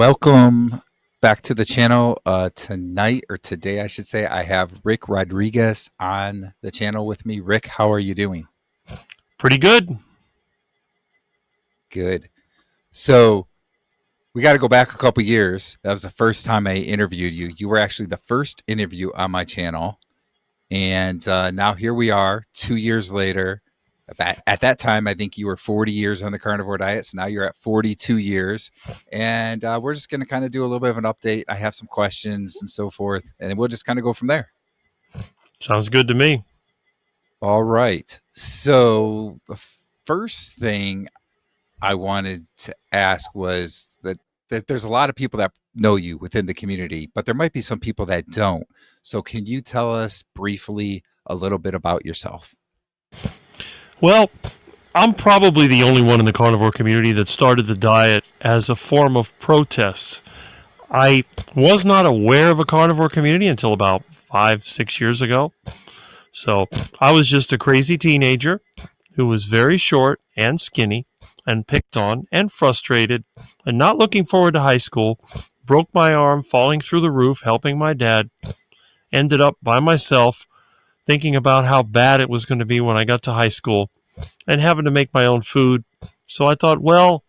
Welcome back to the channel. Tonight, or today, I should say, I have Rick Rodriguez on the channel with me. Rick, how are you doing? Pretty good. Good. So we got to go back a couple years. That was the first time I interviewed you. You were actually the first interview on my channel. And now here we are 2 years later. At that time, I think you were 40 years on the carnivore diet. So now you're at 42 years. And we're just going to kind of do a little bit of an update. I have some questions and so forth. And we'll just kind of go from there. Sounds good to me. All right. So the first thing I wanted to ask was that there's a lot of people that know you within the community, but there might be some people that don't. So can you tell us briefly a little bit about yourself? Well, I'm probably the only one in the carnivore community that started the diet as a form of protest. I was not aware of a carnivore community until about 5, 6 years ago. So I was just a crazy teenager who was very short and skinny and picked on and frustrated and not looking forward to high school. Broke my arm falling through the roof helping my dad. Ended up by myself thinking about how bad it was going to be when I got to high school and having to make my own food. So I thought, well,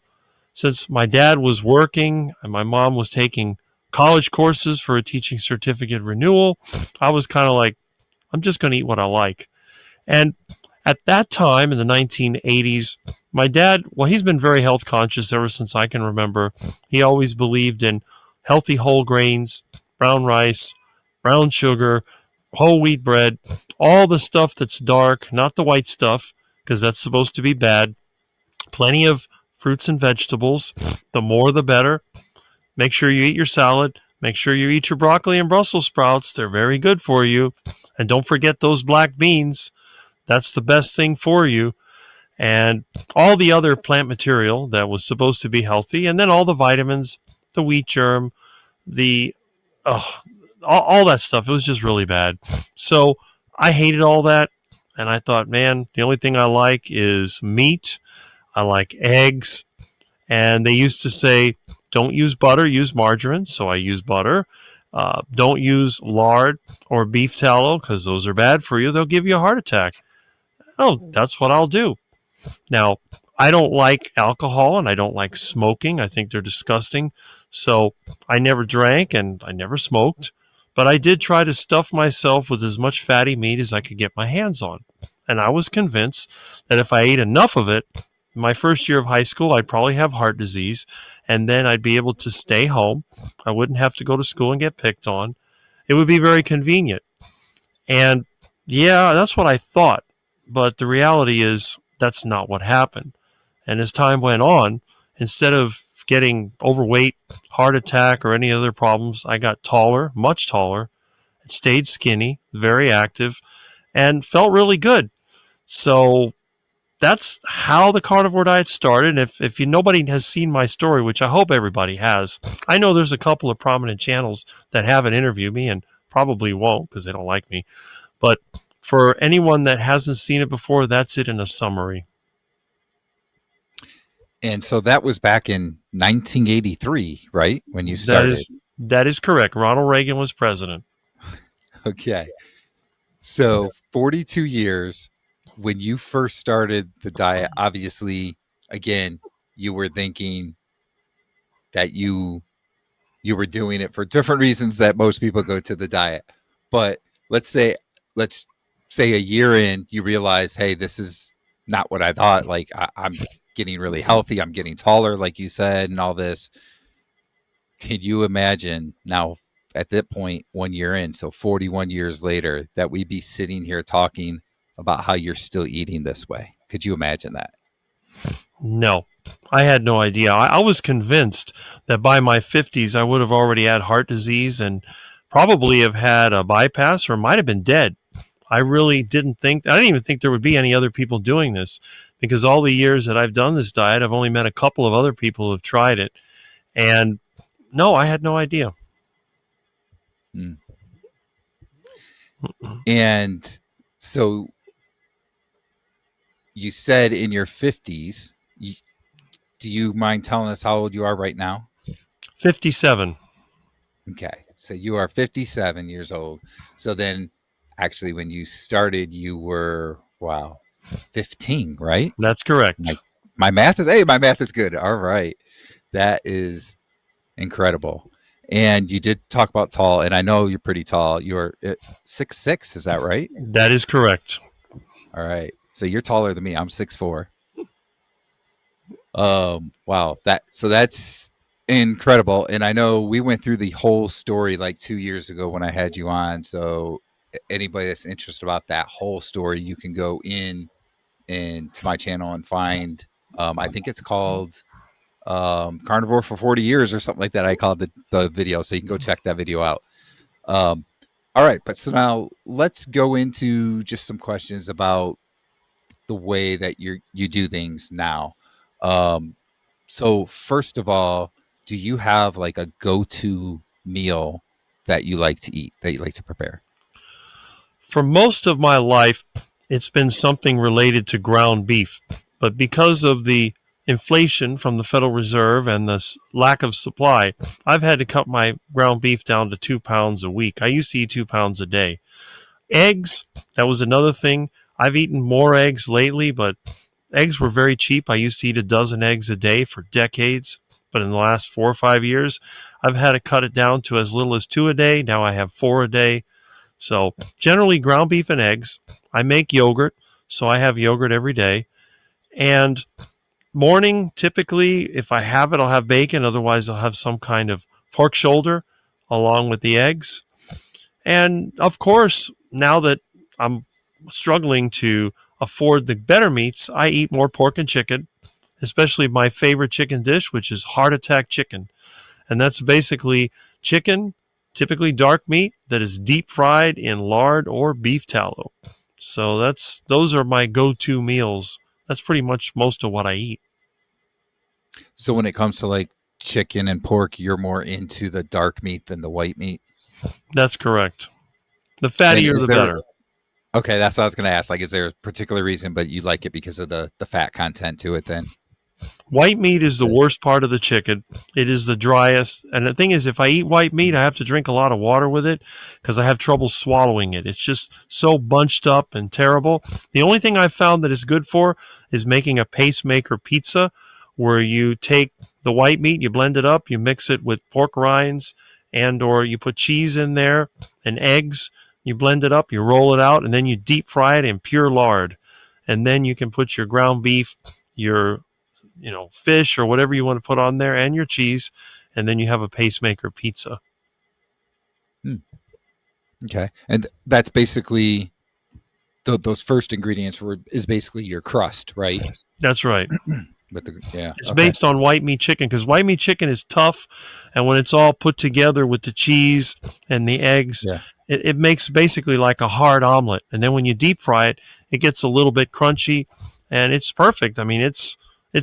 since my dad was working and my mom was taking college courses for a teaching certificate renewal, I was kind of like, I'm just going to eat what I like. And at that time in the 1980s, my dad, well, he's been very health conscious ever since I can remember. He always believed in healthy whole grains, brown rice, brown sugar, whole wheat bread, all the stuff that's dark, not the white stuff, because that's supposed to be bad. Plenty of fruits and vegetables. The more the better. Make sure you eat your salad. Make sure you eat your broccoli and Brussels sprouts. They're very good for you. And don't forget those black beans. That's the best thing for you. And all the other plant material that was supposed to be healthy. And then all the vitamins, the wheat germ, the oh, all that stuff. It was just really bad. So I hated all that. And I thought, man, the only thing I like is meat. I like eggs. And they used to say, don't use butter, use margarine. So I use butter. Don't use lard or beef tallow because those are bad for you. They'll give you a heart attack. Oh, that's what I'll do. Now, I don't like alcohol and I don't like smoking. I think they're disgusting. So I never drank and I never smoked. But I did try to stuff myself with as much fatty meat as I could get my hands on. And I was convinced that if I ate enough of it, my first year of high school, I'd probably have heart disease. And then I'd be able to stay home. I wouldn't have to go to school and get picked on. It would be very convenient. And yeah, that's what I thought. But the reality is, that's not what happened. And as time went on, instead of getting overweight, heart attack, or any other problems, I got taller, much taller, stayed skinny, very active, and felt really good. So that's how the carnivore diet started. And if nobody has seen my story, which I hope everybody has, I know there's a couple of prominent channels that haven't interviewed me and probably won't because they don't like me. But for anyone that hasn't seen it before, that's it in a summary. And so that was back in 1983, right? When you That started. is that is correct. Ronald Reagan was president. Okay. So 42 years. When you first started the diet, obviously, again, you were thinking that you were doing it for different reasons that most people go to the diet. But let's say let's say a year in, you realize, hey, this is not what I thought. Like I'm getting really healthy, I'm getting taller, like you said, and all this. Can you imagine now at that point 1 year in, so 41 years later, that we'd be sitting here talking about how you're still eating this way? Could you imagine that? No, I had no idea. I was convinced that by my 50s, I would have already had heart disease and probably have had a bypass or might have been dead. I really I didn't even think there would be any other people doing this because all the years that I've done this diet, I've only met a couple of other people who have tried it. And no, I had no idea. Mm. And so you said in your 50s. Do you mind telling us how old you are right now? 57. Okay. So you are 57 years old. So then actually when you started you were wow, 15, right? That's My correct. my math is hey, my math is good. All right. That is incredible. And you did talk about tall, and I know you're pretty tall. You're 6'6", is that right? That is correct. All right. So you're taller than me. I'm 6'4". Wow. That's incredible. And I know we went through the whole story like 2 years ago when I had you on. So anybody that's interested about that whole story, you can go in to my channel and find. I think it's called Carnivore for 40 years or something like that. I called the video, so you can go check that video out. Um, all right, but so now let's go into just some questions about the way that you do things now. Um, so first of all, do you have like a go-to meal that you like to eat, that you like to prepare? For most of my life, it's been something related to ground beef. But because of the inflation from the Federal Reserve and the lack of supply, I've had to cut my ground beef down to 2 pounds a week. I used to eat 2 pounds a day. Eggs, that was another thing. I've eaten more eggs lately, but eggs were very cheap. I used to eat a dozen eggs a day for decades. But in the last 4 or 5 years, I've had to cut it down to as little as two a day. Now I have four a day. So generally ground beef and eggs. I make yogurt, so I have yogurt every day. And morning, typically, if I have it, I'll have bacon. Otherwise, I'll have some kind of pork shoulder along with the eggs. And of course, now that I'm struggling to afford the better meats, I eat more pork and chicken, especially my favorite chicken dish, which is heart attack chicken. And that's basically chicken, typically dark meat that is deep fried in lard or beef tallow. So those are my go-to meals. That's pretty much most of what I eat. So when it comes to like chicken and pork, you're more into the dark meat than the white meat. That's correct. The And fattier is the there better. okay, that's what I was going to ask. Like, is there a particular reason, but you like it because of the fat content to it? Then, White meat is the okay. worst part of the chicken. It is the driest. And the thing is, if I eat white meat, I have to drink a lot of water with it because I have trouble swallowing it. It's just so bunched up and terrible. The only thing I've found that is good for is making a pacemaker pizza where you take the white meat, you blend it up, you mix it with pork rinds and or you put cheese in there and eggs. You blend it up, you roll it out, and then you deep fry it in pure lard. And then you can put your ground beef, your fish or whatever you want to put on there and your cheese, and then you have a pacemaker pizza. Hmm, okay, and that's basically those first ingredients were is basically your crust, right? That's right. But the yeah, It's okay, based on white meat chicken because white meat chicken is tough, and when it's all put together with the cheese and the eggs, yeah. it makes basically like a hard omelet. And then when you deep fry it, it gets a little bit crunchy, and it's perfect. I mean, it's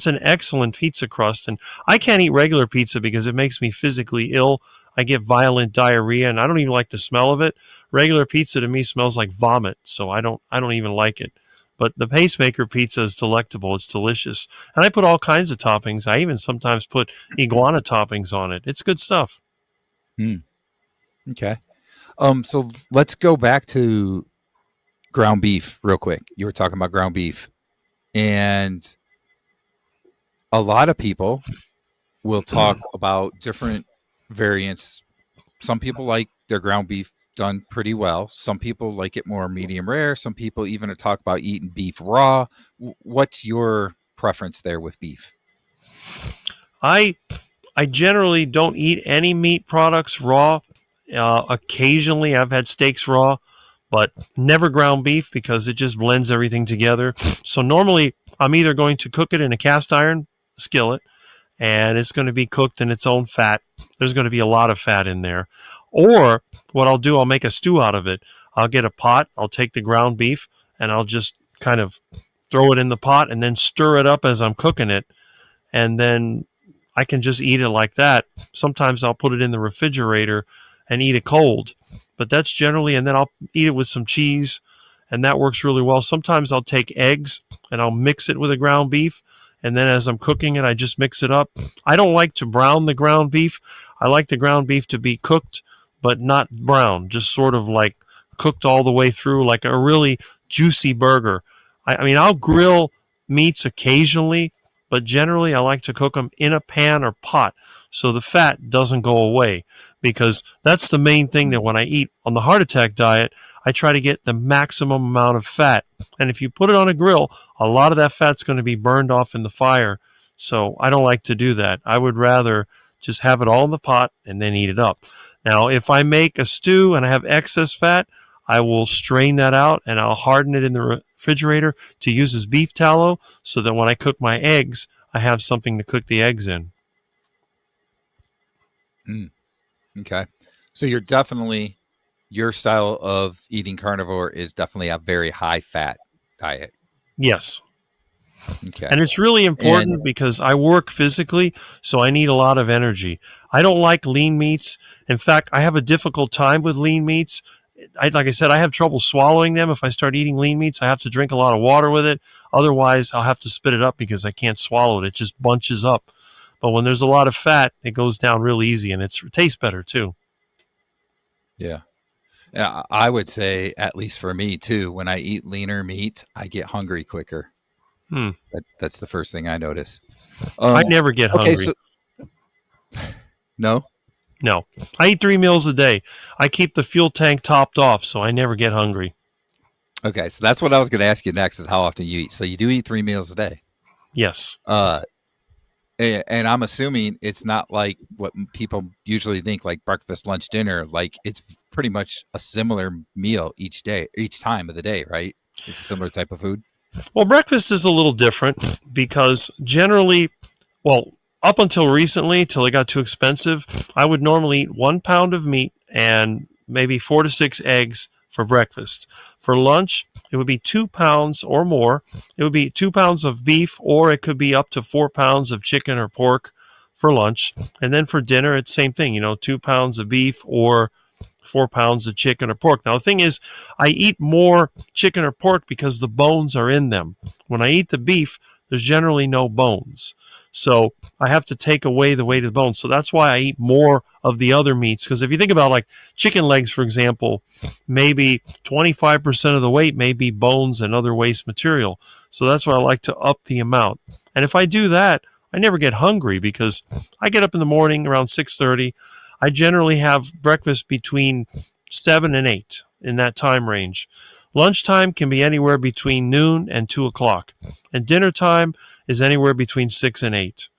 an excellent pizza crust, and I can't eat regular pizza because it makes me physically ill. I get violent diarrhea, and I don't even like the smell of it. Regular pizza to me smells like vomit, so I don't even like it. But the pacemaker pizza is delectable. It's delicious. And I put all kinds of toppings. I even sometimes put iguana toppings on it. It's good stuff. Hmm, okay. So let's go back to ground beef real quick. You were talking about ground beef, and a lot of people will talk about different variants. Some people like their ground beef done pretty well. Some people like it more medium rare. Some people even talk about eating beef raw. What's your preference there with beef? I I generally don't eat any meat products raw. Occasionally, I've had steaks raw, but never ground beef because it just blends everything together. So normally, I'm either going to cook it in a cast iron skillet, and it's going to be cooked in its own fat. There's going to be a lot of fat in there. Or what I'll do, I'll make a stew out of it. I'll get a pot, I'll take the ground beef, and I'll just kind of throw it in the pot and then stir it up as I'm cooking it. And then I can just eat it like that. Sometimes I'll put it in the refrigerator and eat it cold. But that's generally, and then I'll eat it with some cheese, and that works really well. Sometimes I'll take eggs and I'll mix it with the ground beef, and then as I'm cooking it, I just mix it up. I don't like to brown the ground beef. I like the ground beef to be cooked, but not brown, just sort of like cooked all the way through, like a really juicy burger. I mean, I'll grill meats occasionally, but generally I like to cook them in a pan or pot so the fat doesn't go away, because that's the main thing that when I eat on the heart attack diet, I try to get the maximum amount of fat. And if you put it on a grill, a lot of that fat's going to be burned off in the fire. So I don't like to do that. I would rather just have it all in the pot and then eat it up. Now, if I make a stew and I have excess fat, I will strain that out and I'll harden it in the refrigerator to use as beef tallow so that when I cook my eggs, I have something to cook the eggs in. Mm, okay. So you're definitely, your style of eating carnivore is definitely a very high fat diet. Yes. Okay. And it's really And important because I work physically, so I need a lot of energy. I don't like lean meats. In fact, I have a difficult time with lean meats. Like I said, I have trouble swallowing them. If I start eating lean meats, I have to drink a lot of water with it. Otherwise, I'll have to spit it up because I can't swallow it. It just bunches up. But when there's a lot of fat, it goes down real easy and it tastes better too. yeah. Yeah, I would say, at least for me too, when I eat leaner meat, I get hungry quicker. Hmm. That's the first thing I notice. I Um, never get okay, hungry. so no, No. I eat 3 meals a day. I keep the fuel tank topped off, so I never get hungry. okay, so that's what I was going to ask you next is how often you eat. So you do eat 3 meals a day. Yes. Uh, and I'm assuming it's not like what people usually think, like breakfast, lunch, dinner. Like it's pretty much a similar meal each day, each time of the day, right? It's a similar type of food. Well, breakfast is a little different because generally, well, up until recently, till it got too expensive, I would normally eat 1 pound of meat and maybe 4 to 6 eggs for breakfast. For lunch, it would be 2 pounds or more. It would be 2 pounds of beef, or it could be up to 4 pounds of chicken or pork for lunch. And then for dinner, it's the same thing, 2 pounds of beef or 4 pounds of chicken or pork. Now, the thing is, I eat more chicken or pork because the bones are in them. When I eat the beef, there's generally no bones. So I have to take away the weight of the bones. So that's why I eat more of the other meats. Because if you think about like chicken legs, for example, maybe 25% of the weight may be bones and other waste material. So that's why I like to up the amount. And if I do that, I never get hungry because I get up in the morning around 6:30. I generally have breakfast between 7 and 8 in that time range. Lunchtime can be anywhere between noon and 2 o'clock. And dinner time is anywhere between 6 and 8.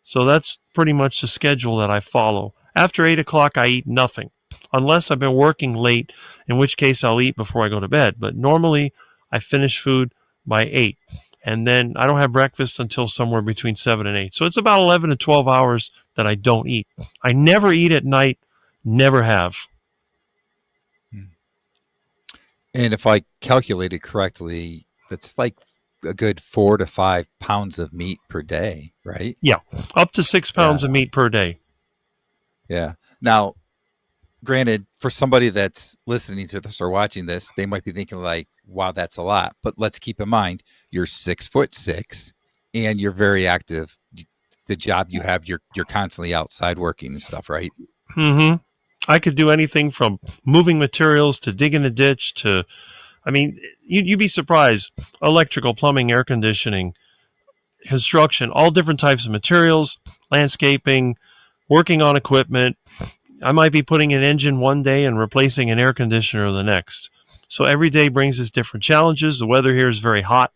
So that's pretty much the schedule that I follow. After 8 o'clock, I eat nothing, unless I've been working late, in which case I'll eat before I go to bed. But normally, I finish food by 8. And then I don't have breakfast until somewhere between 7 and 8. So it's about 11 to 12 hours that I don't eat. I never eat at night, never have. And if I calculated correctly, that's like a good 4 to 5 pounds of meat per day, right? Yeah, up to 6 pounds Yeah. of meat per day. Yeah. Now, granted, for somebody that's listening to this or watching this, they might be thinking like, wow, that's a lot. But let's keep in mind, you're 6'6" and you're very active. The job you have, you're constantly outside working and stuff, right? Mm-hmm. I could do anything from moving materials to digging a ditch to, I mean, you'd be surprised. Electrical, plumbing, air conditioning, construction, all different types of materials, landscaping, working on equipment. I might be putting an engine one day and replacing an air conditioner the next. So every day brings us different challenges. The weather here is very hot.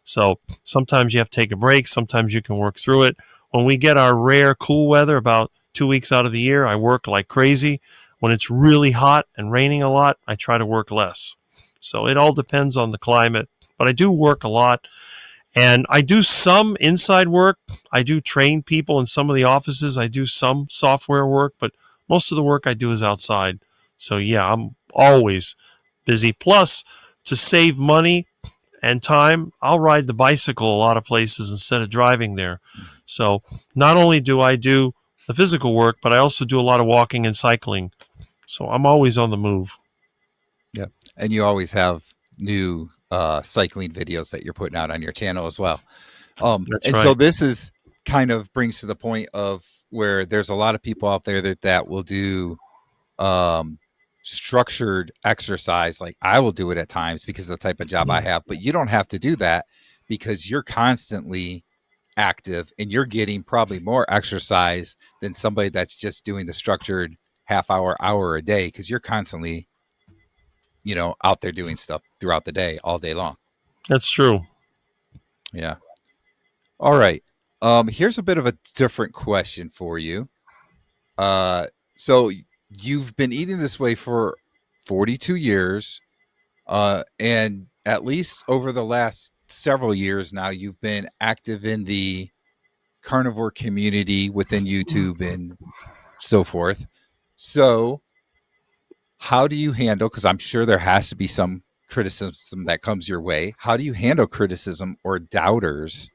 So sometimes you have to take a break. Sometimes you can work through it. When we get our rare cool weather about 2 weeks out of the year, I work like crazy. When it's really hot and raining a lot, I try to work less. So it all depends on the climate. But I do work a lot. And I do some inside work. I do train people in some of the offices. I do some software work, but most of the work I do is outside. So yeah, I'm always busy. Plus, to save money and time, I'll ride the bicycle a lot of places instead of driving there. So not only do I do the physical work, but I also do a lot of walking and cycling. So I'm always on the move. Yeah. And you always have new cycling videos that you're putting out on your channel as well. That's And so right. this is kind of brings to the point of where there's a lot of people out there that will do um, structured exercise. Like I will do it at times because of the type of job I have, but you don't have to do that because you're constantly active and you're getting probably more exercise than somebody that's just doing the structured half hour a day because you're constantly, out there doing stuff throughout the day, all day long. That's true. Yeah. All right. Here's a bit of a different question for you. So you've been eating this way for 42 years, and at least over the last several years now, you've been active in the carnivore community within YouTube and so forth. So, how do you handle? Because I'm sure there has to be some criticism that comes your way. How do you handle criticism or doubters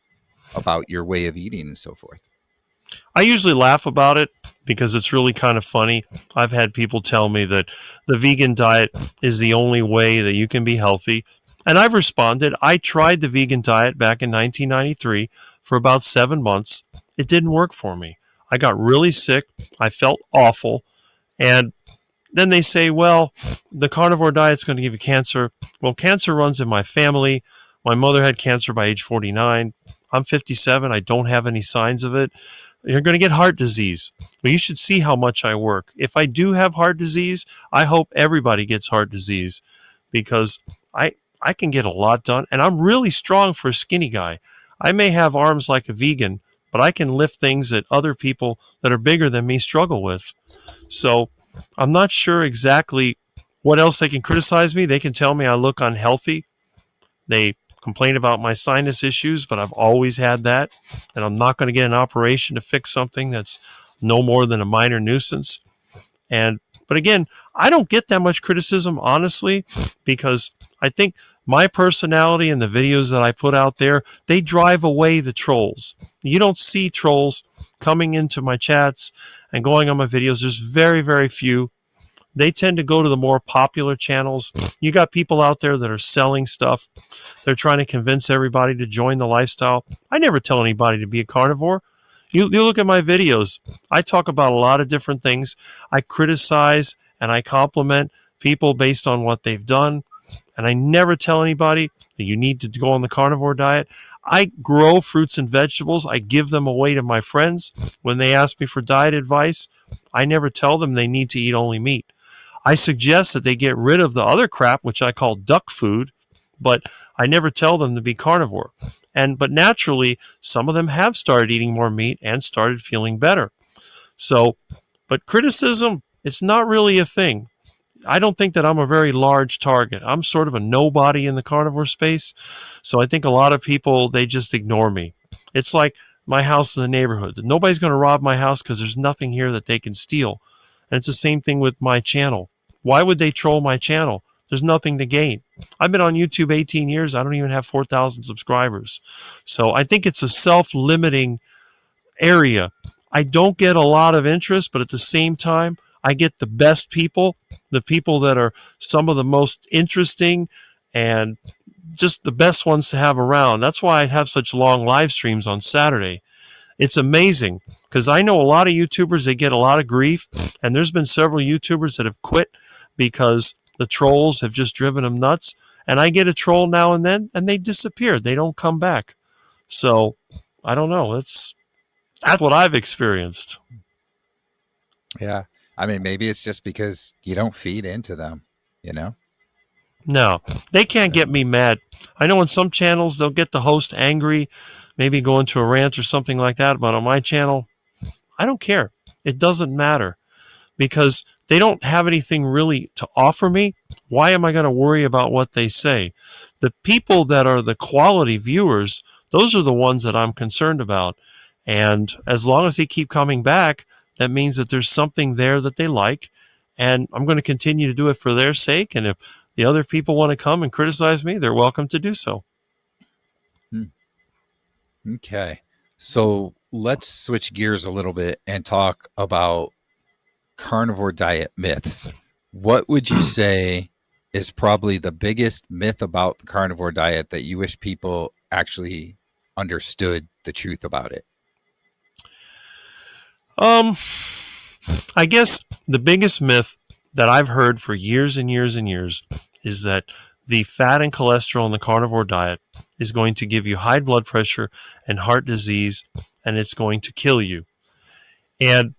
about your way of eating and so forth? I usually laugh about it because it's really kind of funny. I've had people tell me that the vegan diet is the only way that you can be healthy. And I've responded. I tried the vegan diet back in 1993 for about 7 months. It didn't work for me. I got really sick. I felt awful. And then they say, well, the carnivore diet's going to give you cancer. Well, cancer runs in my family. My mother had cancer by age 49. I'm 57. I don't have any signs of it. You're going to get heart disease. Well, you should see how much I work. If I do have heart disease, I hope everybody gets heart disease because I I can get a lot done and I'm really strong for a skinny guy. I may have arms like a vegan, but I can lift things that other people that are bigger than me struggle with. So I'm not sure exactly what else they can criticize me. They can tell me I look unhealthy. They complain about my sinus issues, but I've always had that. And I'm not going to get an operation to fix something that's no more than a minor nuisance. And but again, I don't get that much criticism, honestly, because I think my personality and the videos that I put out there, they drive away the trolls. You don't see trolls coming into my chats and going on my videos. There's very, very few. They tend to go to the more popular channels. You got people out there that are selling stuff. They're trying to convince everybody to join the lifestyle. I never tell anybody to be a carnivore. You look at my videos. I talk about a lot of different things. I criticize and I compliment people based on what they've done. And I never tell anybody that you need to go on the carnivore diet. I grow fruits and vegetables. I give them away to my friends when they ask me for diet advice. I never tell them they need to eat only meat. I suggest that they get rid of the other crap, which I call duck food, but I never tell them to be carnivore. But naturally, some of them have started eating more meat and started feeling better. So, but criticism, it's not really a thing. I don't think that I'm a very large target. I'm sort of a nobody in the carnivore space. So I think a lot of people, they just ignore me. It's like my house in the neighborhood. Nobody's going to rob my house because there's nothing here that they can steal. And it's the same thing with my channel. Why would they troll my channel? There's nothing to gain. I've been on YouTube 18 years. I don't even have 4,000 subscribers. So I think it's a self limiting area. I don't get a lot of interest, but at the same time, I get the best people, the people that are some of the most interesting and just the best ones to have around. That's why I have such long live streams on Saturday. It's amazing because I know a lot of YouTubers, they get a lot of grief, and there's been several YouTubers that have quit because the trolls have just driven them nuts. And I get a troll now and then, and they disappear. They don't come back. So I don't know. That's what I've experienced. Yeah. I mean, maybe it's just because you don't feed into them, you know? No, they can't So, get me mad. I know on some channels they'll get the host angry, maybe go into a rant or something like that. But on my channel, I don't care. It doesn't matter because they don't have anything really to offer me. Why am I going to worry about what they say? The people that are the quality viewers, those are the ones that I'm concerned about. And as long as they keep coming back, that means that there's something there that they like. And I'm going to continue to do it for their sake. And if the other people want to come and criticize me, they're welcome to do so. hmm, okay. So let's switch gears a little bit and talk about carnivore diet myths. What would you say is probably the biggest myth about the carnivore diet that you wish people actually understood the truth about it? Um, I guess the biggest myth that I've heard for years and years and years is that the fat and cholesterol in the carnivore diet is going to give you high blood pressure and heart disease, and it's going to kill you. And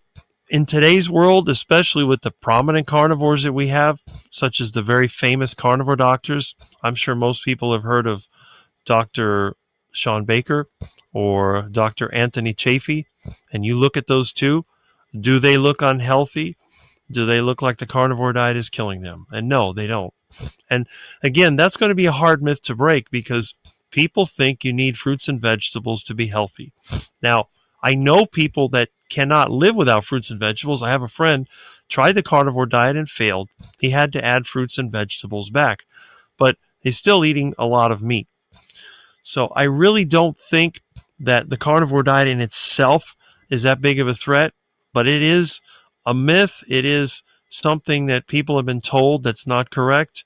in today's world, especially with the prominent carnivores that we have, such as the very famous carnivore doctors, I'm sure most people have heard of Dr. Sean Baker or Dr. Anthony Chafee, and you look at those two, do they look unhealthy? Do they look like the carnivore diet is killing them? And no, they don't. And again, that's going to be a hard myth to break because people think you need fruits and vegetables to be healthy. Now, I know people that cannot live without fruits and vegetables. I have a friend tried the carnivore diet and failed. He had to add fruits and vegetables back, but he's still eating a lot of meat. So I really don't think that the carnivore diet in itself is that big of a threat, but it is a myth. It is something that people have been told that's not correct.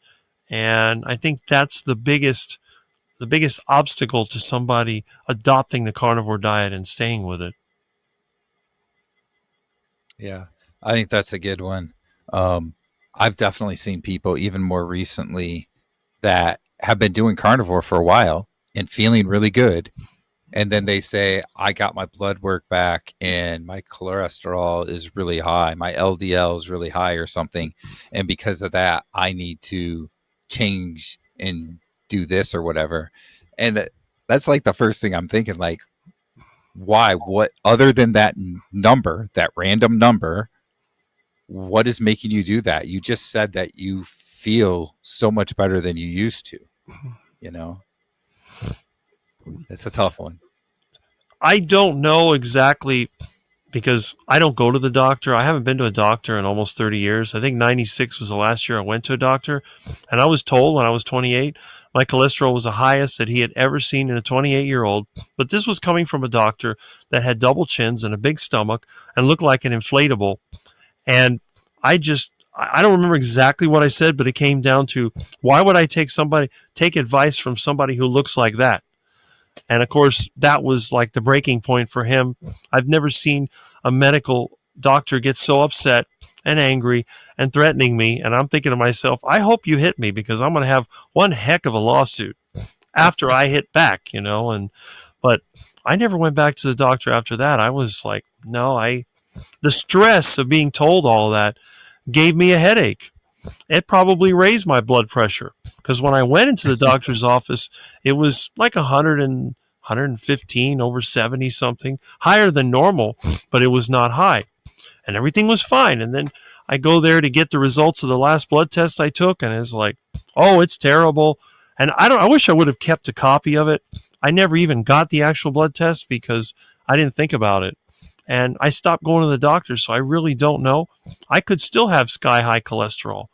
And I think that's the biggest obstacle to somebody adopting the carnivore diet and staying with it. Yeah, I think that's a good one. Um, I've definitely seen people even more recently that have been doing carnivore for a while and feeling really good. And then they say, I got my blood work back and my cholesterol is really high. My LDL is really high or something. And because of that, I need to change and do this or whatever. And that's like the first thing I'm thinking, like, why? What other than that number, that random number, what is making you do that? You just said that you feel so much better than you used to, you know? It's a tough one. I don't know exactly because I don't go to the doctor. I haven't been to a doctor in almost 30 years. I think 96 was the last year I went to a doctor. And I was told when I was 28, my cholesterol was the highest that he had ever seen in a 28-year-old. But this was coming from a doctor that had double chins and a big stomach and looked like an inflatable. And I don't remember exactly what I said, but it came down to why would I take advice from somebody who looks like that? And of course, that was like the breaking point for him. I've never seen a medical doctor get so upset and angry and threatening me. And I'm thinking to myself, I hope you hit me because I'm going to have one heck of a lawsuit after I hit back, but I never went back to the doctor after that. I was like, no, the stress of being told all that gave me a headache. It probably raised my blood pressure because when I went into the doctor's office, it was like 115 over 70 something, higher than normal, but it was not high. And everything was fine. And then I go there to get the results of the last blood test I took, and it's like, oh, it's terrible. And I wish I would have kept a copy of it. I never even got the actual blood test because I didn't think about it. And I stopped going to the doctor, so I really don't know. I could still have sky high cholesterol.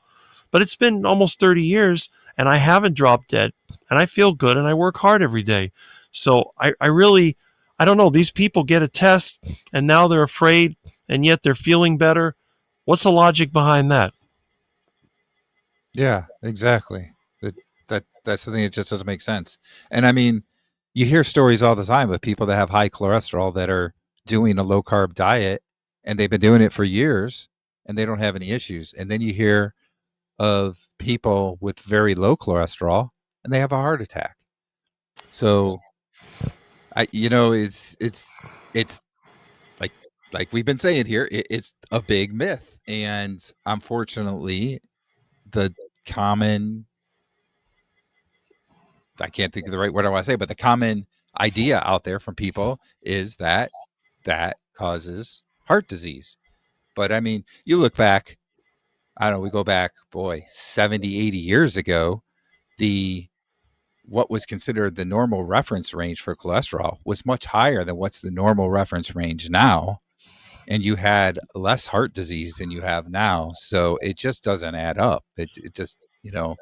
But it's been almost 30 years and I haven't dropped dead and I feel good and I work hard every day. So I really, I don't know. These people get a test and now they're afraid and yet they're feeling better. What's the logic behind that? Yeah, exactly. That's the thing. It just doesn't make sense. And I mean, you hear stories all the time of people that have high cholesterol that are doing a low carb diet, and they've been doing it for years, and they don't have any issues. And then you hear of people with very low cholesterol, and they have a heart attack. So it's like we've been saying here, it's a big myth, and unfortunately, the common I can't think of the right word I want to say, but the common idea out there from people is that that causes heart disease. But I mean, you look back, I don't know, we go back, boy, 70, 80 years ago, the what was considered the normal reference range for cholesterol was much higher than what's the normal reference range now. And you had less heart disease than you have now. So it just doesn't add up. It just you know,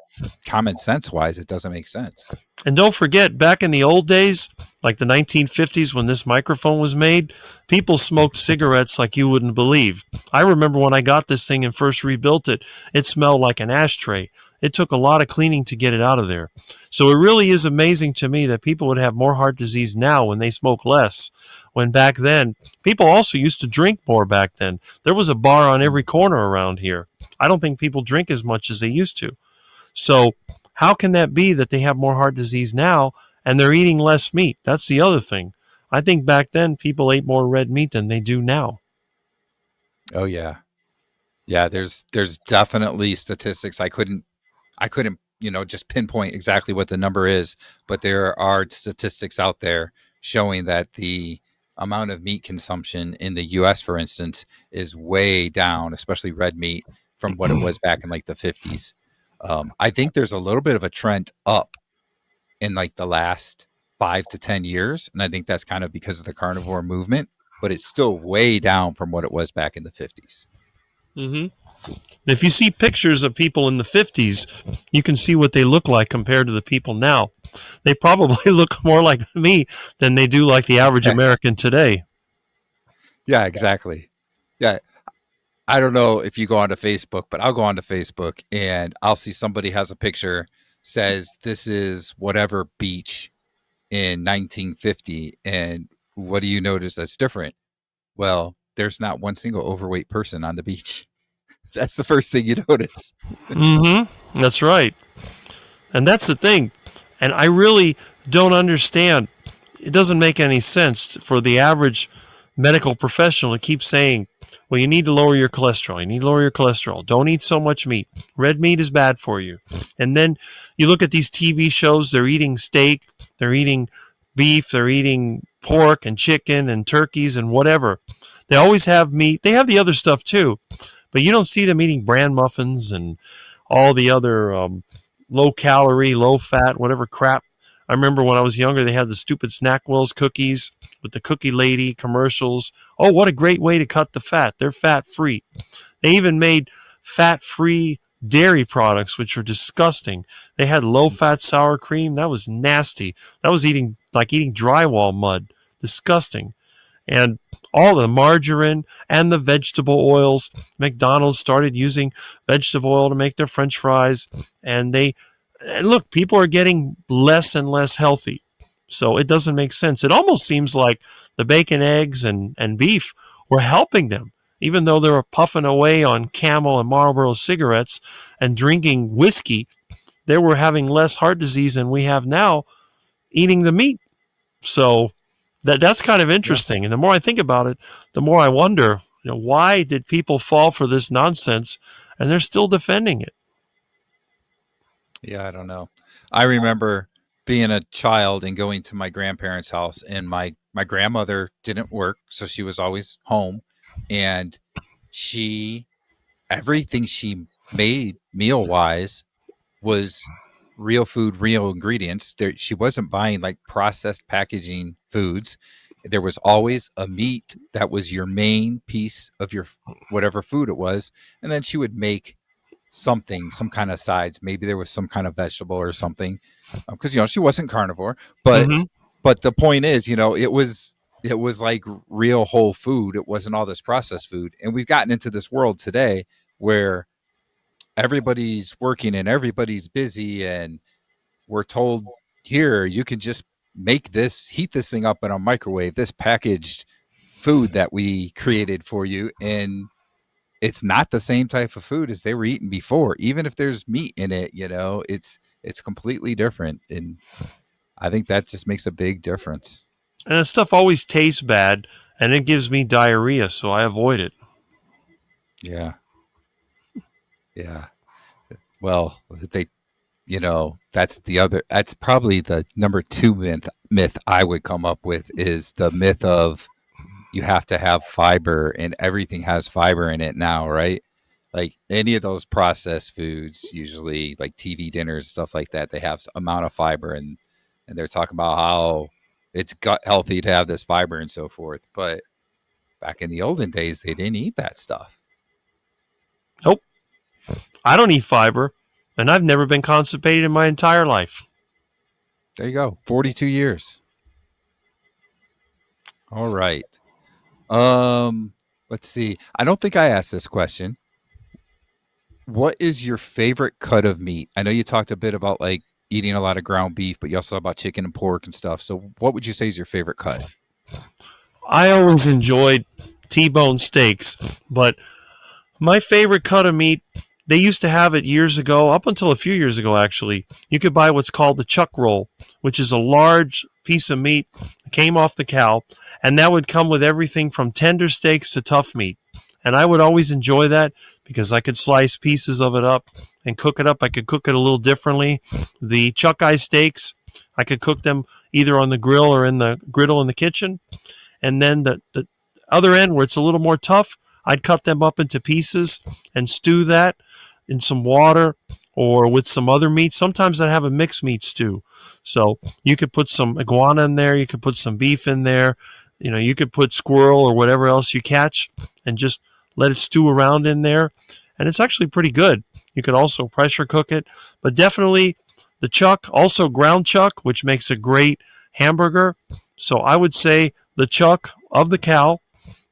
common sense wise, it doesn't make sense. And don't forget, back in the old days, like the 1950s when this microphone was made, people smoked cigarettes like you wouldn't believe. I remember when I got this thing and first rebuilt it, it smelled like an ashtray. It took a lot of cleaning to get it out of there. So it really is amazing to me that people would have more heart disease now when they smoke less. When back then, people also used to drink more back then. There was a bar on every corner around here. I don't think people drink as much as they used to. So, how can that be that they have more heart disease now and they're eating less meat? That's the other thing. I think back then people ate more red meat than they do now. Oh yeah. Yeah, there's definitely statistics. I couldn't, just pinpoint exactly what the number is, but there are statistics out there showing that the amount of meat consumption in the US, for instance, is way down, especially red meat, from what it was back in like the 50s. I think there's a little bit of a trend up in like the last 5 to 10 years. And I think that's kind of because of the carnivore movement, but it's still way down from what it was back in the 50s. Mm-hmm. If you see pictures of people in the 50s, you can see what they look like compared to the people now. They probably look more like me than they do like the average American today. Yeah, exactly. Yeah, I don't know if you go onto Facebook, but I'll go onto Facebook and I'll see somebody has a picture says this is whatever beach in 1950, and what do you notice that's different? Well, there's not one single overweight person on the beach. That's the first thing you notice. Mm-hmm. That's right. And that's the thing. And I really don't understand. It doesn't make any sense for the average medical professional to keep saying, well, you need to lower your cholesterol. You need to lower your cholesterol. Don't eat so much meat. Red meat is bad for you. And then you look at these TV shows, they're eating steak, they're eating beef, they're eating pork and chicken and turkeys and whatever. They always have meat. They have the other stuff too, but you don't see them eating bran muffins and all the other low calorie, low fat, whatever crap. I remember when I was younger, they had the stupid Snackwell's cookies with the cookie lady commercials. Oh, what a great way to cut the fat. They're fat free. They even made fat free dairy products, which are disgusting. They had low fat sour cream. That was nasty. That was eating like eating drywall mud. Disgusting. And all the margarine and the vegetable oils. McDonald's started using vegetable oil to make their French fries, and look, people are getting less and less healthy. So it doesn't make sense. It almost seems like the bacon, eggs, and beef were helping them, even though they were puffing away on Camel and Marlboro cigarettes and drinking whiskey. They were having less heart disease than we have now eating the meat. So that's kind of Yeah. interesting. And the more I think about it, the more I wonder, why did people fall for this nonsense and they're still defending it? Yeah, I don't know. I remember being a child and going to my grandparents' house, and my grandmother didn't work, so she was always home, and she everything she made meal wise was real food, real ingredients. She wasn't buying like processed packaging foods. There was always a meat that was your main piece of your whatever food it was, and then she would make something, some kind of sides. Maybe there was some kind of vegetable or something, because she wasn't carnivore. But Mm-hmm. the point is, it was like real whole food. It wasn't all this processed food, and we've gotten into this world today where everybody's working and everybody's busy, and we're told here you can just make this, heat this thing up in a microwave, this packaged food that we created for you, and it's not the same type of food as they were eating before. Even if there's meat in it, it's completely different, and I think that just makes a big difference. And the stuff always tastes bad and it gives me diarrhea, so I avoid it. Yeah, yeah. Well, that's probably the number two myth I would come up with, is the myth of you have to have fiber, and everything has fiber in it now, right? Like any of those processed foods, usually like TV dinners, stuff like that, they have amount of fiber, and they're talking about how it's gut healthy to have this fiber and so forth. But back in the olden days, they didn't eat that stuff. Nope. I don't eat fiber. And I've never been constipated in my entire life. There you go. 42 years. All right. Um, let's see. I don't think I asked this question. What is your favorite cut of meat? I know you talked a bit about like eating a lot of ground beef, but you also talk about chicken and pork and stuff. So what would you say is your favorite cut? I always enjoyed T-bone steaks, but my favorite cut of meat, they used to have it years ago, up until a few years ago actually. You could buy what's called the chuck roll, which is a large piece of meat that came off the cow, and that would come with everything from tender steaks to tough meat. And I would always enjoy that because I could slice pieces of it up and cook it up. I could cook it a little differently. The chuck eye steaks, I could cook them either on the grill or in the griddle in the kitchen. And then the other end where it's a little more tough, I'd cut them up into pieces and stew that in some water or with some other meat. Sometimes I'd have a mixed meat stew. So you could put some iguana in there, you could put some beef in there, you could put squirrel or whatever else you catch and just let it stew around in there. And it's actually pretty good. You could also pressure cook it, but definitely the chuck, also ground chuck, which makes a great hamburger. So I would say the chuck of the cow,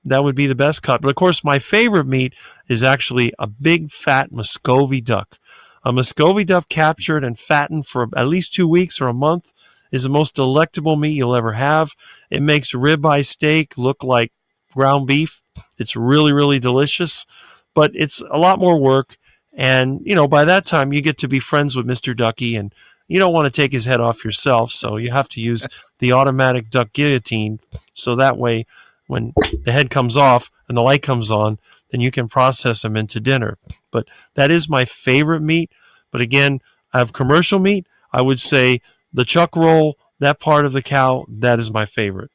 that would be the best cut. But of course, my favorite meat is actually a big fat Muscovy duck. A Muscovy duck captured and fattened for at least 2 weeks or a month is the most delectable meat you'll ever have. It makes ribeye steak look like ground beef. It's really, really delicious, but it's a lot more work. And, by that time, you get to be friends with Mr. Ducky, and you don't want to take his head off yourself. So you have to use the automatic duck guillotine. So that way, when the head comes off and the light comes on, then you can process them into dinner. But that is my favorite meat. But again, I have commercial meat. I would say the chuck roll, that part of the cow, that is my favorite.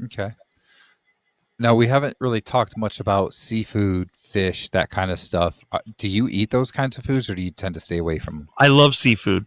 Okay. Now we haven't really talked much about seafood, fish, that kind of stuff. Do you eat those kinds of foods, or do you tend to stay away from them? I love seafood.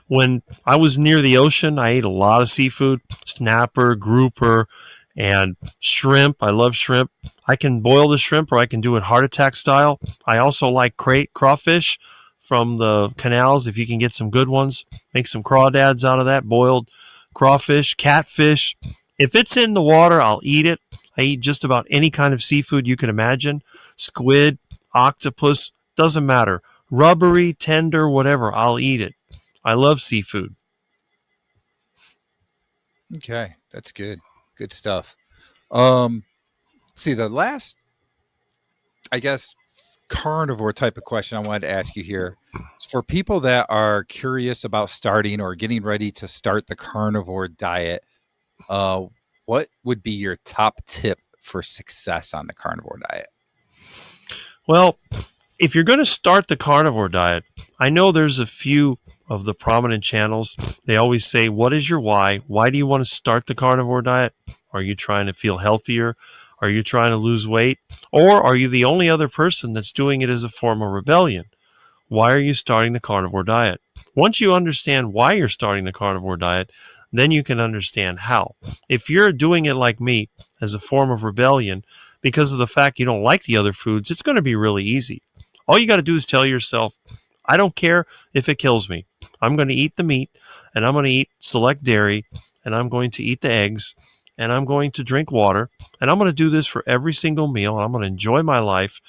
When I was near the ocean, I ate a lot of seafood, snapper, grouper, and shrimp. I love shrimp. I can boil the shrimp or I can do it heart attack style. I also like crawfish from the canals if you can get some good ones. Make some crawdads out of that, boiled crawfish, catfish. If it's in the water, I'll eat it. I eat just about any kind of seafood you can imagine. Squid, octopus, doesn't matter. Rubbery, tender, whatever, I'll eat it. I love seafood. Okay, that's good. Good stuff. Um, see, the last, I guess, carnivore type of question I wanted to ask you here is for people that are curious about starting or getting ready to start the carnivore diet. Uh, what would be your top tip for success on the carnivore diet? Well, if you're going to start the carnivore diet, I know there's a few of the prominent channels. They always say, what is your why? Why do you want to start the carnivore diet? Are you trying to feel healthier? Are you trying to lose weight? Or are you the only other person that's doing it as a form of rebellion? Why are you starting the carnivore diet? Once you understand why you're starting the carnivore diet, then you can understand how. If you're doing it like me as a form of rebellion because of the fact you don't like the other foods, it's going to be really easy. All you got to do is tell yourself, I don't care if it kills me. I'm going to eat the meat, and I'm going to eat select dairy, and I'm going to eat the eggs, and I'm going to drink water, and I'm going to do this for every single meal, and I'm going to enjoy my life,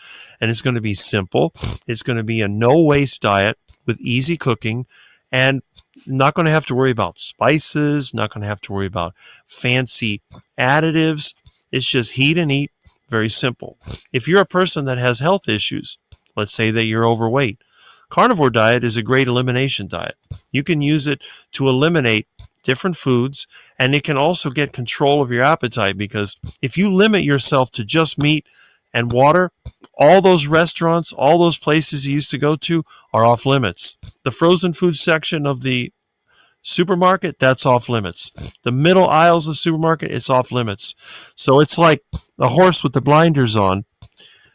and it's going to be simple. It's going to be a no-waste diet with easy cooking, and not going to have to worry about spices, not going to have to worry about fancy additives. It's just heat and eat, very simple. If you're a person that has health issues, let's say that you're overweight, carnivore diet is a great elimination diet. You can use it to eliminate different foods, and it can also get control of your appetite, because if you limit yourself to just meat and water, all those restaurants, all those places you used to go to are off limits. The frozen food section of the supermarket, that's off limits. The middle aisles of the supermarket, it's off limits. So it's like a horse with the blinders on.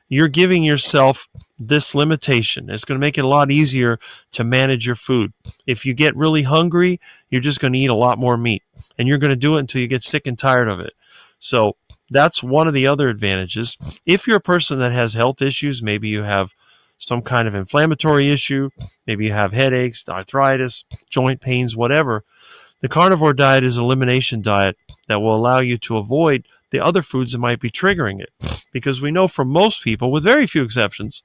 You're giving yourself this limitation. It's going to make it a lot easier to manage your food. If you get really hungry, you're just going to eat a lot more meat, and you're going to do it until you get sick and tired of it. So that's one of the other advantages. If you're a person that has health issues, maybe you have some kind of inflammatory issue, maybe you have headaches, arthritis, joint pains, whatever, the carnivore diet is an elimination diet that will allow you to avoid the other foods that might be triggering it. Because we know from most people, with very few exceptions,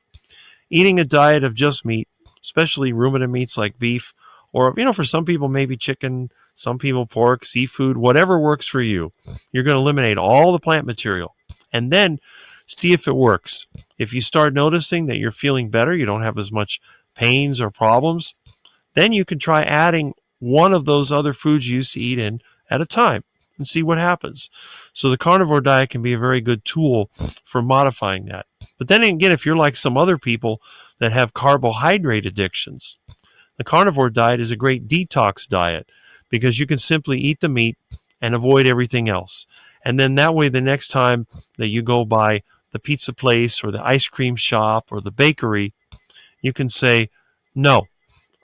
eating a diet of just meat, especially ruminant meats like beef, or for some people maybe chicken, some people pork, seafood, whatever works for you. You're going to eliminate all the plant material and then see if it works. If you start noticing that you're feeling better, you don't have as much pains or problems, then you can try adding one of those other foods you used to eat in at a time and see what happens. So the carnivore diet can be a very good tool for modifying that. But then again, if you're like some other people that have carbohydrate addictions, the carnivore diet is a great detox diet because you can simply eat the meat and avoid everything else. And then that way, the next time that you go by the pizza place or the ice cream shop or the bakery, you can say, no,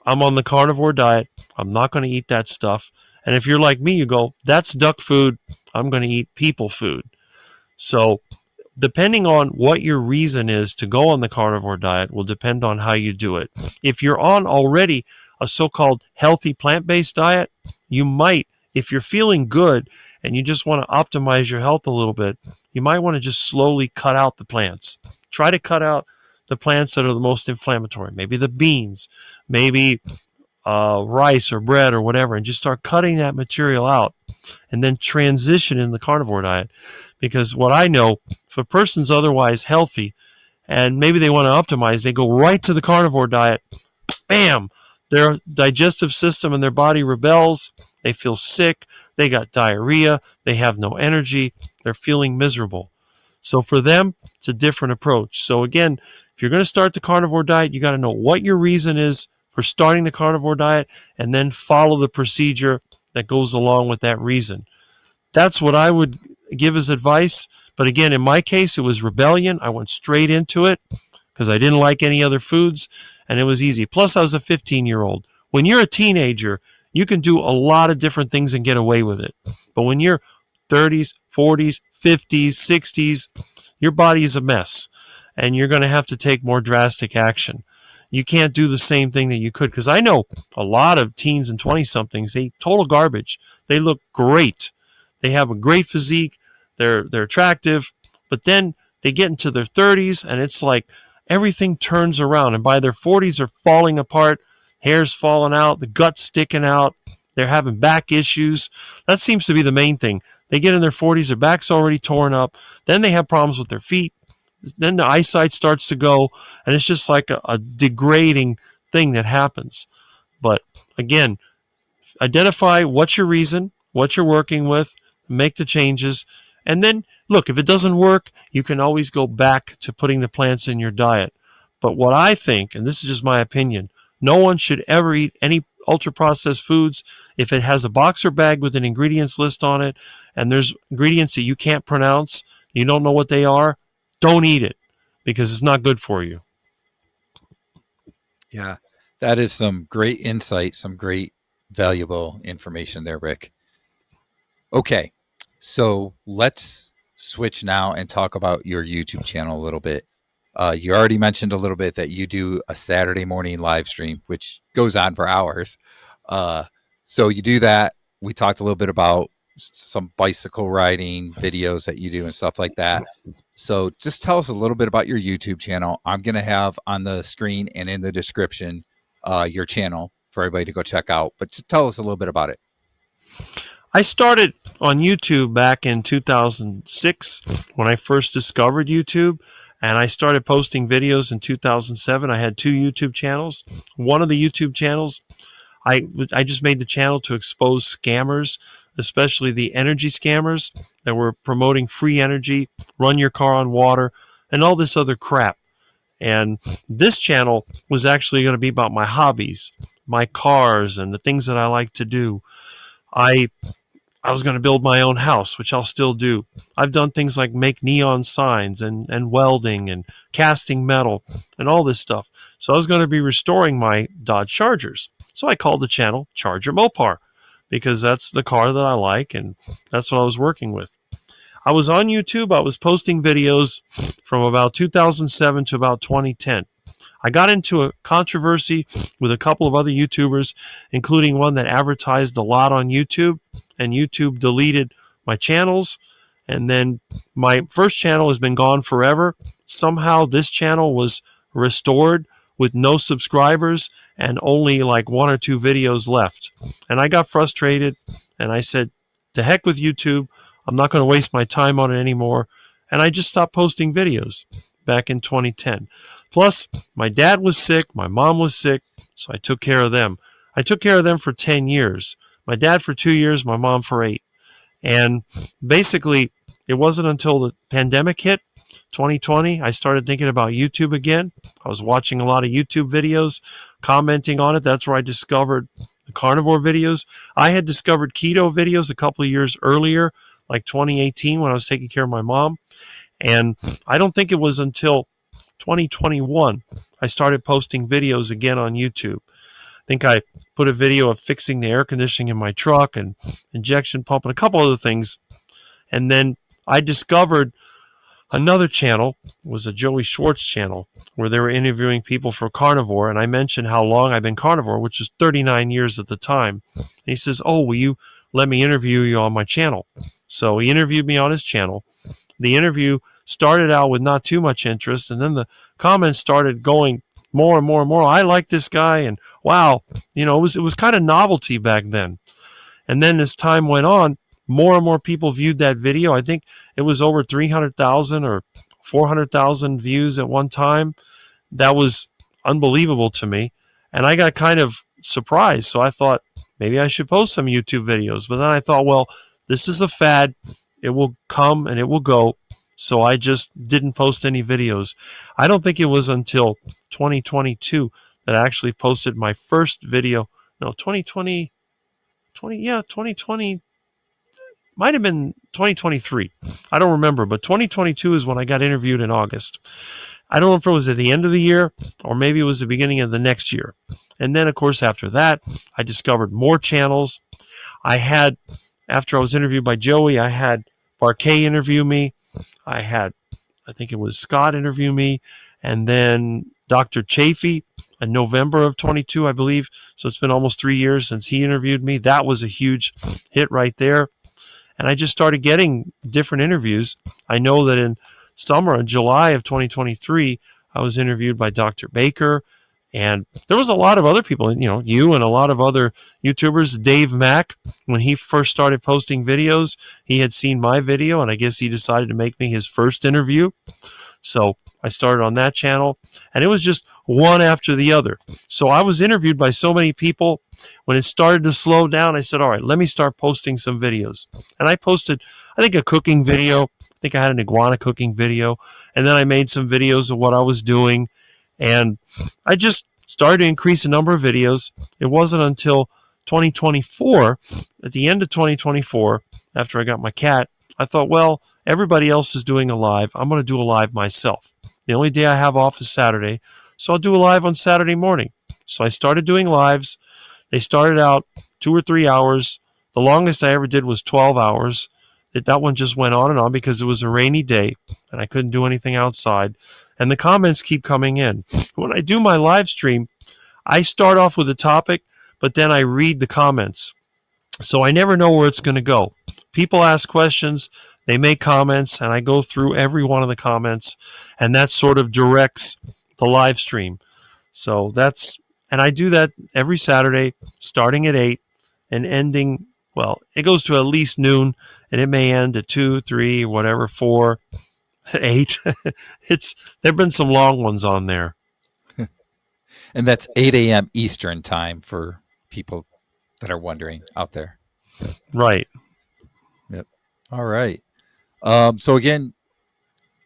I'm on the carnivore diet. I'm not going to eat that stuff. And if you're like me, you go, that's duck food. I'm going to eat people food. So depending on what your reason is to go on the carnivore diet will depend on how you do it. If you're on already a so-called healthy plant-based diet, you might, if you're feeling good and you just want to optimize your health a little bit, you might want to just slowly cut out the plants. Try to cut out the plants that are the most inflammatory, maybe the beans, maybe rice or bread or whatever, and just start cutting that material out and then transition in the carnivore diet. Because what I know, if a person's otherwise healthy and maybe they want to optimize, they go right to the carnivore diet, bam, their digestive system and their body rebels, they feel sick, they got diarrhea, they have no energy, they're feeling miserable. So for them, it's a different approach. So again, if you're going to start the carnivore diet, you got to know what your reason is for starting the carnivore diet and then follow the procedure that goes along with that reason. That's what I would give as advice. But again, in my case, it was rebellion. I went straight into it because I didn't like any other foods, and it was easy. Plus, I was a 15-year-old. When you're a teenager, you can do a lot of different things and get away with it. But when you're 30s, 40s, 50s, 60s, your body is a mess, and you're going to have to take more drastic action. You can't do the same thing that you could, because I know a lot of teens and 20-somethings, they total garbage. They look great. They have a great physique. They're attractive, but then they get into their 30s, and it's like everything turns around. And by their 40s, they're falling apart. Hair's falling out. The gut's sticking out. They're having back issues. That seems to be the main thing. They get in their 40s, their back's already torn up. Then they have problems with their feet. Then the eyesight starts to go, and it's just like a degrading thing that happens. But again, identify what's your reason, what you're working with, make the changes, and then look, if it doesn't work, you can always go back to putting the plants in your diet. But what I think, and this is just my opinion, no one should ever eat any ultra-processed foods if it has a boxer bag with an ingredients list on it, and there's ingredients that you can't pronounce, you don't know what they are, don't eat it because it's not good for you. Yeah, that is some great insight, some great valuable information there, Rick. Okay, so let's switch now and talk about your YouTube channel a little bit. You already mentioned a little bit that you do a Saturday morning live stream, which goes on for hours. So you do that. We talked a little bit about some bicycle riding videos that you do and stuff like that. So just tell us a little bit about your YouTube channel. I'm going to have on the screen and in the description your channel for everybody to go check out. But just tell us a little bit about it. I started on YouTube back in 2006 when I first discovered YouTube, and I started posting videos in 2007. I had 2 YouTube channels. One of the YouTube channels, I just made the channel to expose scammers, especially the energy scammers that were promoting free energy, run your car on water, and all this other crap. And this channel was actually going to be about my hobbies, my cars, and the things that I like to do. I was going to build my own house, which I'll still do. I've done things like make neon signs and welding and casting metal and all this stuff. So I was going to be restoring my Dodge Chargers. So I called the channel Charger Mopar because that's the car that I like and that's what I was working with. I was on YouTube. I was posting videos from about 2007 to about 2010. I got into a controversy with a couple of other YouTubers, including one that advertised a lot on YouTube, and YouTube deleted my channels. And then my first channel has been gone forever. Somehow this channel was restored with no subscribers and only like one or two videos left. And I got frustrated and I said, to heck with YouTube. I'm not going to waste my time on it anymore. And I just stopped posting videos back in 2010. Plus, my dad was sick, my mom was sick, so I took care of them. I took care of them for 10 years. My dad for 2 years, my mom for 8. And basically, it wasn't until the pandemic hit, 2020, I started thinking about YouTube again. I was watching a lot of YouTube videos, commenting on it. That's where I discovered the carnivore videos. I had discovered keto videos a couple of years earlier, like 2018 when I was taking care of my mom. And I don't think it was until 2021 I started posting videos again on YouTube. I think I put a video of fixing the air conditioning in my truck and injection pump and a couple other things. And then I discovered another channel, was a Joey Schwartz channel, where they were interviewing people for Carnivore. And I mentioned how long I've been carnivore, which is 39 years at the time. And he says, oh, will you let me interview you on my channel? So he interviewed me on his channel. The interview started out with not too much interest, and then the comments started going more and more and more. I like this guy, and wow, it was kind of novelty back then. And then as time went on, more and more people viewed that video. I think it was over 300,000 or 400,000 views at one time. That was unbelievable to me. And I got kind of surprised. So I thought maybe I should post some YouTube videos. But then I thought, well, this is a fad. It will come and it will go. So I just didn't post any videos. I don't think it was until 2022 that I actually posted my first video. No, 2020, 2020 might have been 2023. I don't remember, but 2022 is when I got interviewed in August. I don't know if it was at the end of the year or maybe it was the beginning of the next year. And then, of course, after that, I discovered more channels. After I was interviewed by Joey, I had Barkay interview me. I think it was Scott interview me. And then Dr. Chafee in November of 22, I believe. So it's been almost 3 years since he interviewed me. That was a huge hit right there. And I just started getting different interviews. I know that in July of 2023, I was interviewed by Dr. Baker. And there was a lot of other people, you and a lot of other YouTubers. Dave Mack, when he first started posting videos, he had seen my video, and I guess he decided to make me his first interview. So I started on that channel, and it was just one after the other. So I was interviewed by so many people. When it started to slow down, I said, all right, let me start posting some videos. And I posted, I think, a cooking video. I think I had an iguana cooking video. And then I made some videos of what I was doing. And I just started to increase the number of videos. It wasn't until 2024, at the end of 2024, after I got my cat, I thought, well, everybody else is doing a live. I'm going to do a live myself. The only day I have off is Saturday, so I'll do a live on Saturday morning. So I started doing lives. They started out 2 or 3 hours. The longest I ever did was 12 hours. That one just went on and on because it was a rainy day and I couldn't do anything outside. And the comments keep coming in. When I do my live stream, I start off with a topic, but then I read the comments. So I never know where it's going to go. People ask questions, they make comments, and I go through every one of the comments, and that sort of directs the live stream. And I do that every Saturday, starting at 8 and ending, well, it goes to at least noon, and it may end at 2, 3, whatever, 4, 8. There've been some long ones on there. And that's 8 a.m. Eastern time for people that are wondering out there. Right. Yep. All right. So again,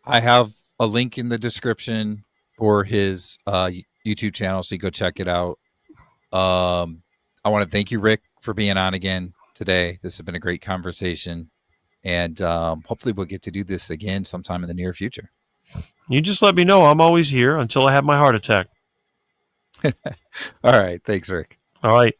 I have a link in the description for his YouTube channel, so you go check it out. I want to thank you, Rick, for being on again today. This has been a great conversation, and hopefully we'll get to do this again sometime in the near future. You just let me know. I'm always here until I have my heart attack. All right. Thanks, Rick. All right.